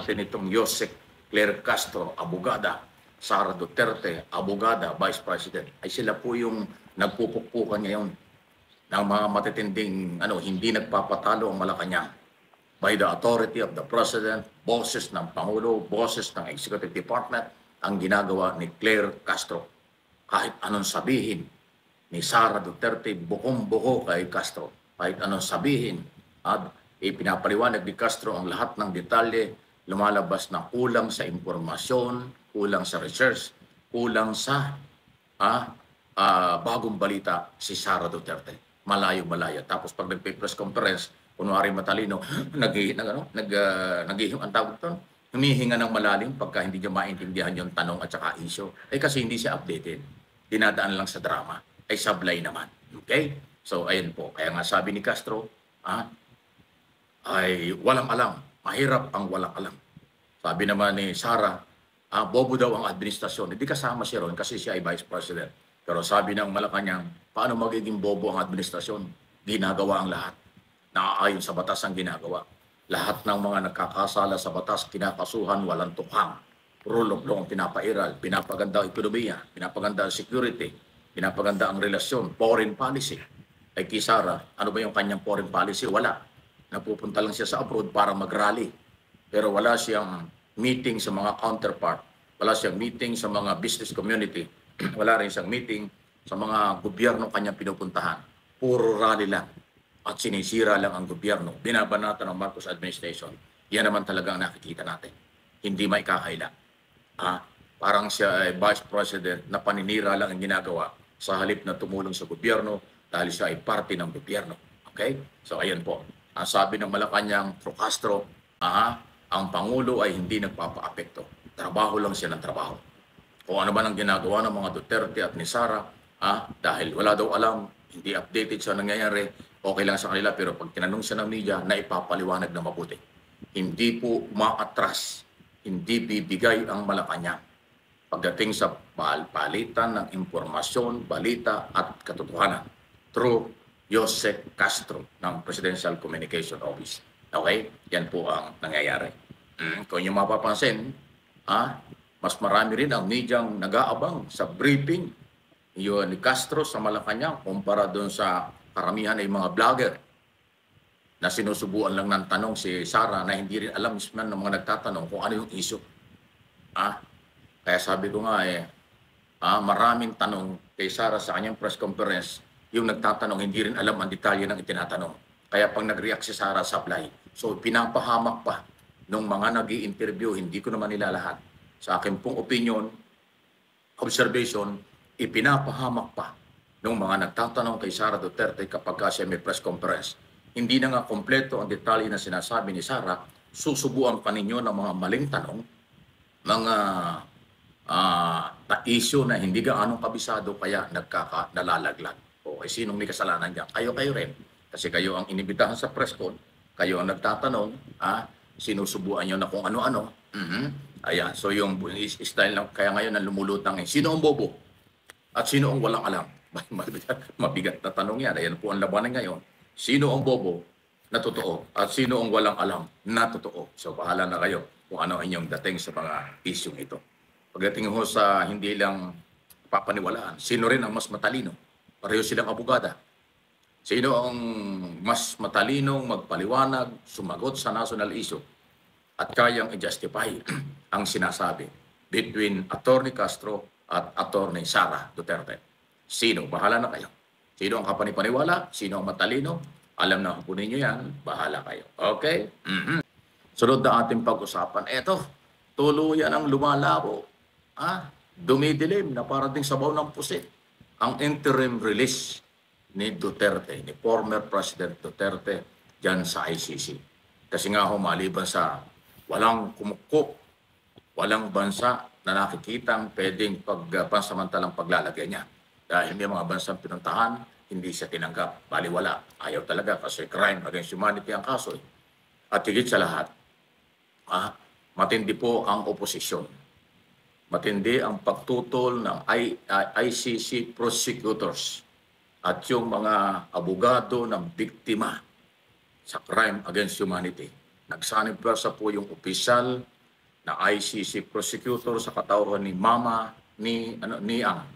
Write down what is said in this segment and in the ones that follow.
natin itong Yosek Claire Castro, abogada, Sara Duterte, abogada, Vice President, ay sila po yung nagpupukpukan ngayon ng mga matitinding hindi nagpapatalo ang Malacanang. By the authority of the President, boses ng Pangulo, boses ng Executive Department, ang ginagawa ni Claire Castro. Kahit anong sabihin ni Sara Duterte, bukong-buko kay Castro. Kahit anong sabihin, at ipinapaliwanag ni Castro ang lahat ng detalye, lumalabas na kulang sa impormasyon, kulang sa research, kulang sa bagong balita si Sara Duterte. Malayo-malayo. Tapos pag nagpe-press conference, kunwari matalino, ang tawag doon, humihinga ng malalim pagka hindi niya maintindihan yung tanong at saka issue. Kasi hindi siya updated. Dinadaan lang sa drama. Ay sablay naman. Okay? So, ayun po. Kaya nga sabi ni Castro, ay walang alam. Mahirap ang walang alam. Sabi naman ni Sara, bobo daw ang administrasyon. Hindi kasama siya ron kasi siya ay Vice President. Pero sabi ng Malacanang, paano magiging bobo ang administrasyon? Ginagawa ang lahat. Naaayon sa batas ang ginagawa. Lahat ng mga nagkakasala sa batas, kinakasuhan, walang tukhang. Rule of law ang pinapairal, pinapaganda ang ekonomiya, pinapaganda ang security, pinapaganda ang relasyon, foreign policy. Ay kay Sara, ano ba yung kanyang foreign policy? Wala. Napupunta lang siya sa abroad para mag-rally. Pero wala siyang meeting sa mga counterpart, wala siyang meeting sa mga business community, wala rin siyang meeting sa mga gobyerno kanyang pinupuntahan. Puro rally lang. At sinisira lang ang gobyerno. Binabanatan ng Marcos administration. Yan naman talaga ang nakikita natin. Hindi maikakaila. Parang siya ay Vice President na paninira lang ang ginagawa sa halip na tumulong sa gobyerno dahil siya ay parte ng gobyerno. Okay? So ayan po. Ang sabi ng Malacanang, Pro Castro, ang Pangulo ay hindi nagpapa-apekto. Trabaho lang siya ng trabaho. Kung ano man ang ginagawa ng mga Duterte at ni Sara, dahil wala daw alam, hindi updated sa nangyayari, okay lang sa kanila, pero pag tinanong siya ng media, na ipapaliwanag na mabuti. Hindi po umaatras, hindi bibigay ang Malacanang pagdating sa palitan ng impormasyon, balita at katotohanan through Yosek Castro ng Presidential Communication Office. Okay? Yan po ang nangyayari. Kung yung mapapansin, mas marami rin ang medyang nag-aabang sa briefing yun ni Castro sa Malacanang kumpara doon sa karamihan ay mga vlogger na sinusubuan lang ng tanong si Sara na hindi rin alam mismo ng mga nagtatanong kung ano yung issue. Kaya sabi ko nga maraming tanong kay Sara sa kanyang press conference, yung nagtatanong hindi rin alam ang detalye ng itinatanong. Kaya pag nag-react si Sara sablay. So pinapahamak pa nung mga nag-i-interview, hindi ko naman nila lahat. Sa akin pong opinion, observation, ipinapahamak pa nung mga nagtatanong kay Sara Duterte kapag siya may press conference. Hindi na nga kompleto ang detalye na sinasabi ni Sara, susubuan pa ninyo ng mga maling tanong, mga issue na hindi gaano kabisado kaya nalalaglag. Okay, sinong may kasalanan dyan? Kayo rin. Kasi kayo ang inibitahan sa press con, kayo ang nagtatanong, sinusubuan nyo na kung ano-ano. Ayan, so yung style lang, kaya ngayon ang lumulutang sino ang bobo? At sino ang walang alam? Mabigat na tanong yan. Ayan po ang labanan ngayon. Sino ang bobo na totoo? At sino ang walang alam na totoo? So bahala na kayo kung ano ang inyong dating sa mga issue ito. Pagdating ho sa hindi lang papaniwalaan, sino rin ang mas matalino? Pareho silang abogada. Sino ang mas matalinong magpaliwanag, sumagot sa national issue at kayang i-justify ang sinasabi between Attorney Castro at Attorney Sara Duterte? Sino? Bahala na kayo. Sino ang kapanipaniwala? Sino ang matalino? Alam na po ninyo yan. Bahala kayo. Okay? Sunod na ating pag-usapan. Eto, tuluyan ang lumalabo. Dumidilim na para ding sabaw ng pusit. Ang interim release ni Duterte, ni former President Duterte, dyan sa ICC. Kasi nga maliban sa walang kumukop, walang bansa na nakikitang pwedeng pansamantalang paglalagay niya. Dahil may mga bansang pinuntahan, hindi siya tinanggap. Baliwala. Ayaw talaga kasi crime against humanity ang kaso. At higit sa lahat, matindi po ang oposisyon. Matindi ang pagtutol ng ICC prosecutors at yung mga abogado ng biktima sa crime against humanity. Nagsanib sa po yung opisyal na ICC prosecutor sa katauhan ni Mama Niang,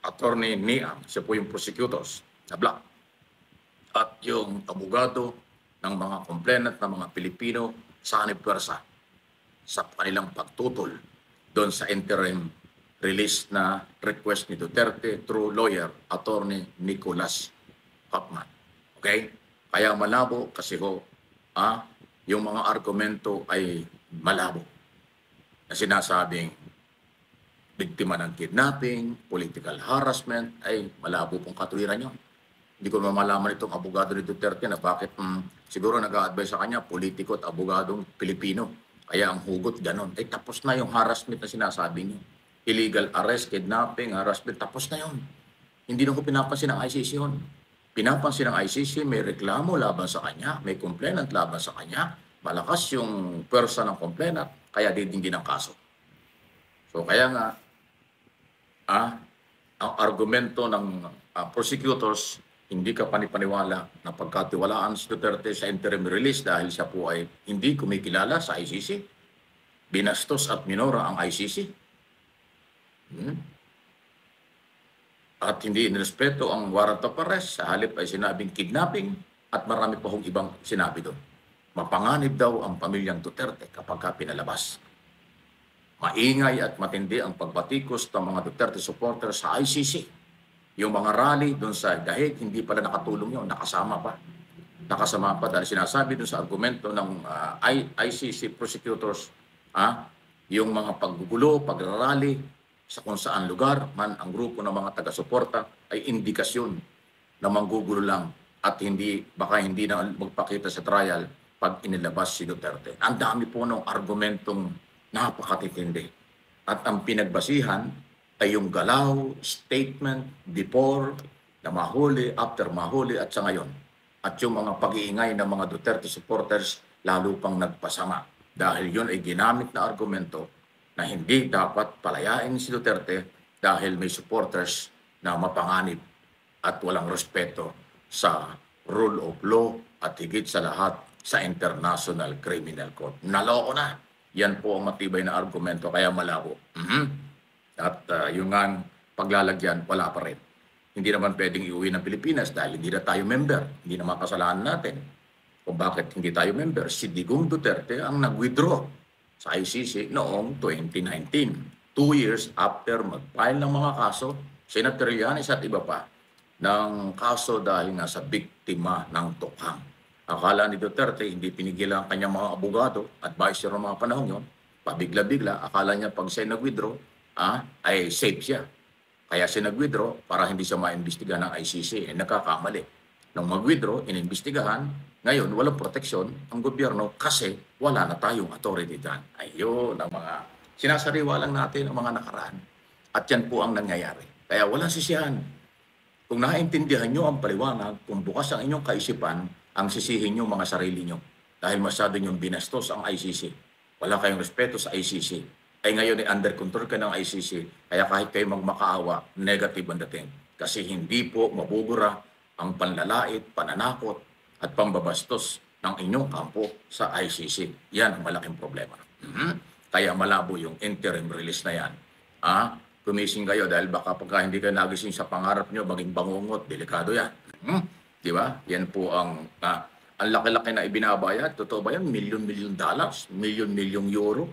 Attorney Niang, siya po yung prosecutors na black. At yung abogado ng mga complainant ng mga Pilipino sa pwersa sa kanilang pagtutol doon sa interim release na request ni Duterte through lawyer, Attorney Nicolas Hoffman. Okay? Kaya malabo kasi yung mga argumento ay malabo na sinasabing biktima ng kidnapping, political harassment, ay malabo pong katwiran yun. Hindi ko mamalaman itong abogado ni Duterte na bakit siguro nag-a-advise sa kanya, politiko at abogadong Pilipino. Kaya ang hugot ganon. Eh tapos na yung harassment na sinasabi niyo. Illegal arrest, kidnapping, harassment, tapos na yun. Hindi na ko pinapansin ng ICC yun. Pinapansin ng ICC, may reklamo laban sa kanya, may complainant laban sa kanya, malakas yung pwersa ng complainant, kaya didinggin ang kaso. So kaya nga, ang argumento ng prosecutors, hindi ka panipaniwala na pagkatiwalaan si Duterte sa interim release dahil siya po ay hindi kumikilala sa ICC. Binastos at minora ang ICC. At hindi inirespeto ang warrant of arrest. Sa halip ay sinabing kidnapping at marami pa hong ibang sinabi doon. Mapanganib daw ang pamilyang Duterte kapag pinalabas. Maingay at matindi ang pagbatikos ng mga Duterte supporters sa ICC. Yung mga rally doon sa Dahig, hindi pala nakatulong yun, nakasama pa. Nakasama pa dahil sinasabi doon sa argumento ng ICC prosecutors, yung mga paggugulo, pagrarally, sa kung saan lugar man ang grupo ng mga taga-suporta ay indikasyon na manggugulo lang at baka hindi na magpakita sa trial pag inilabas si Duterte. Ang dami po ng argumentong napakatitindi. At ang pinagbasihan ay yung galaw, statement, before, na mahuli, after mahuli, at sa ngayon. At yung mga pag-iingay ng mga Duterte supporters lalo pang nagpasama. Dahil yun ay ginamit na argumento na hindi dapat palayain si Duterte dahil may supporters na mapanganib at walang respeto sa rule of law at higit sa lahat sa International Criminal Court. Naloko na. Yan po ang matibay na argumento, kaya malabo. At yung nga paglalagyan, wala pa rin. Hindi naman pwedeng iuwi ng Pilipinas dahil hindi na tayo member. Hindi na makasalanan natin. Kung bakit hindi tayo member, si Digong Duterte ang nag-withdraw sa ICC noong 2019. 2 years after mag-file ng mga kaso, Senator Llanes at iba pa, ng kaso dahil nga sa biktima ng tukhang. Akala ni Duterte, hindi pinigilan ang kanyang mga abogado, advisor ng mga panahon yun, pabigla-bigla, akala niya pag siya nag-withdraw, ay safe siya. Kaya siya nag-withdraw para hindi siya maimbestigahan ng ICC. Nakakamali. Nung mag-withdraw, inimbestigahan, ngayon walang proteksyon ang gobyerno kasi wala na tayong authority dyan. Ayun ang mga sinasariwa lang natin ang mga nakaraan. At yan po ang nangyayari. Kaya walang sisihan. Kung naintindihan nyo ang paliwanag, kung bukas ang inyong kaisipan, ang sisihin nyo mga sarili nyo. Dahil masyado nyong binastos ang ICC. Wala kayong respeto sa ICC. Ay ngayon ay under control ka ng ICC, kaya kahit kayo magmakaawa, negative ang dating. Kasi hindi po mabubura ang panlalait, pananakot, at pambabastos ng inyong kampo sa ICC. Yan ang malaking problema. Kaya malabo yung interim release na yan. Gumising kayo dahil baka pagka hindi kayo nagising sa pangarap nyo, maging bangungot, delikado yan. Di ba? Yan po ang laki-laki na ibinabayad. Totoo ba yan? $1,000,000, $1,000,000 euro.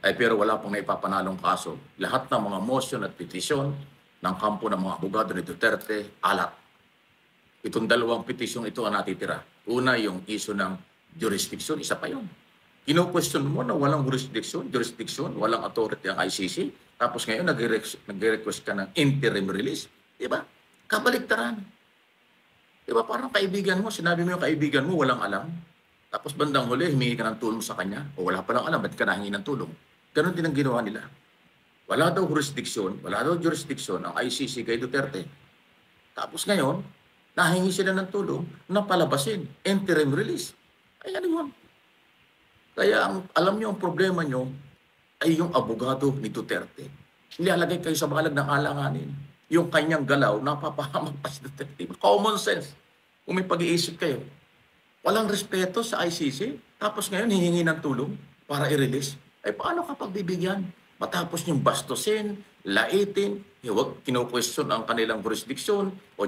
Pero wala pong naipapanalong kaso. Lahat ng mga motion at petisyon ng kampo ng mga abogado ni Duterte, alat. Itong dalawang petisyong ito ang natitira. Una, yung issue ng jurisdiction, isa pa yun. Kino-question mo na walang jurisdiction, walang authority ang ICC, tapos ngayon nag-request ka ng interim release. Diba? Kabaliktaran. Diba? Parang kaibigan mo, sinabi mo yung kaibigan mo, walang alam. Tapos bandang huli, humingi ka ng tulong sa kanya, o wala pa lang alam, ba't ka nahingi ng tulong? Ganon din ang ginawa nila. Wala daw jurisdiction ang ICC kay Duterte. Tapos ngayon, nahingi sila ng tulong na palabasin, interim release. Ay ano yun? Kaya alam nyo, ang problema nyo ay yung abogado ni Duterte. Nilalagay kayo sa balag ng alanganin. Yung kanyang galaw, napapahamak pa si Duterte. Common sense. Kung may pag-iisip kayo. Walang respeto sa ICC, tapos ngayon hihingi ng tulong. para i-release. Ay paano kapag bibigyan? Matapos yung bastusin, laitin, huwag kino-question ang kanilang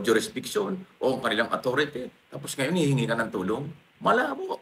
jurisdiction o ang kanilang authority. Tapos ngayon hihingi ka ng tulong. Malabo.